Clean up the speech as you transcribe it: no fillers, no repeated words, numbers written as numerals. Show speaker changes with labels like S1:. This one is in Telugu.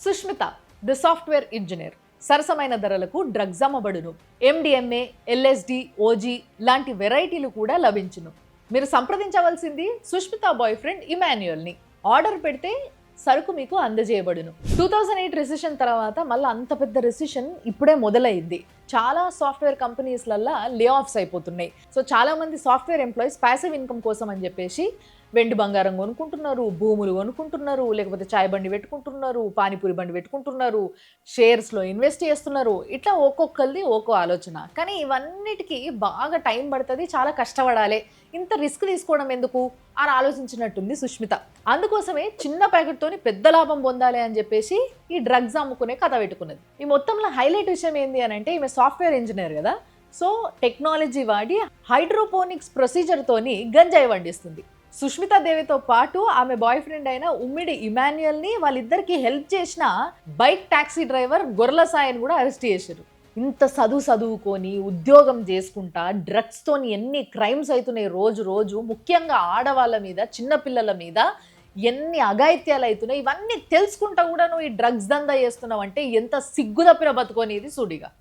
S1: సుష్మిత ది సాఫ్ట్వేర్ ఇంజనీర్ సరసమైన ధరలకు డ్రగ్స్ అమ్మబడును. ఎండిఎంఏ, ఎల్ఎస్డి, ఓజీ లాంటి వెరైటీలు కూడా లభించును. మీరు సంప్రదించవలసింది సుష్మిత బాయ్ ఫ్రెండ్ ఇమాన్యుయల్ని. ఆర్డర్ పెడితే సరుకు మీకు అందజేయబడును. 2008 రెసిషన్ తర్వాత మళ్ళీ అంత పెద్ద రెసిషన్ ఇప్పుడే మొదలైంది. చాలా సాఫ్ట్వేర్ కంపెనీస్లల్లో లే ఆఫ్స్ అయిపోతున్నాయి. సో చాలా మంది సాఫ్ట్వేర్ ఎంప్లాయీస్ ప్యాసివ్ ఇన్కమ్ కోసం అని చెప్పేసి వెండి బంగారం కొనుక్కుంటున్నారు, భూములు కొనుక్కుంటున్నారు, లేకపోతే చాయ్ బండి పెట్టుకుంటున్నారు, పానీపూరి బండి పెట్టుకుంటున్నారు, షేర్స్లో ఇన్వెస్ట్ చేస్తున్నారు. ఇట్లా ఒక్కొక్కరిది ఒక్కో ఆలోచన. కానీ ఇవన్నిటికీ బాగా టైం పడుతుంది, చాలా కష్టపడాలి. ఇంత రిస్క్ తీసుకోవడం ఎందుకు అని ఆలోచించినట్టుంది సుష్మిత. అందుకోసమే చిన్న ప్యాకెట్తోని పెద్ద లాభం పొందాలి అని చెప్పేసి ఈ డ్రగ్స్ అమ్ముకునే కథ పెట్టుకున్నది. ఈ మొత్తంలో హైలైట్ విషయం ఏంటి అని అంటే, ఈమె సాఫ్ట్వేర్ ఇంజనీర్ కదా. సో టెక్నాలజీ వాడి హైడ్రోపోనిక్స్ ప్రొసీజర్తోని గంజాయి వండిస్తుంది. సుష్మితా దేవితో పాటు ఆమె బాయ్ ఫ్రెండ్ అయిన ఉమ్మిడి ఇమాన్యుయల్ని, వాళ్ళిద్దరికి హెల్ప్ చేసిన బైక్ టాక్సీ డ్రైవర్ గొర్ల సాయిని కూడా అరెస్ట్ చేశారు. ఇంత చదువుకొని ఉద్యోగం చేసుకుంటా డ్రగ్స్తోని ఎన్ని క్రైమ్స్ అవుతున్నాయి రోజు రోజు, ముఖ్యంగా ఆడవాళ్ళ మీద, చిన్నపిల్లల మీద ఎన్ని అఘాయిత్యాలు అవుతున్నాయి. ఇవన్నీ తెలుసుకుంటా కూడా నువ్వు ఈ డ్రగ్స్ దందా చేస్తున్నావు అంటే ఎంత సిగ్గు తప్పిన బతుకోని ఇది సుడిగా.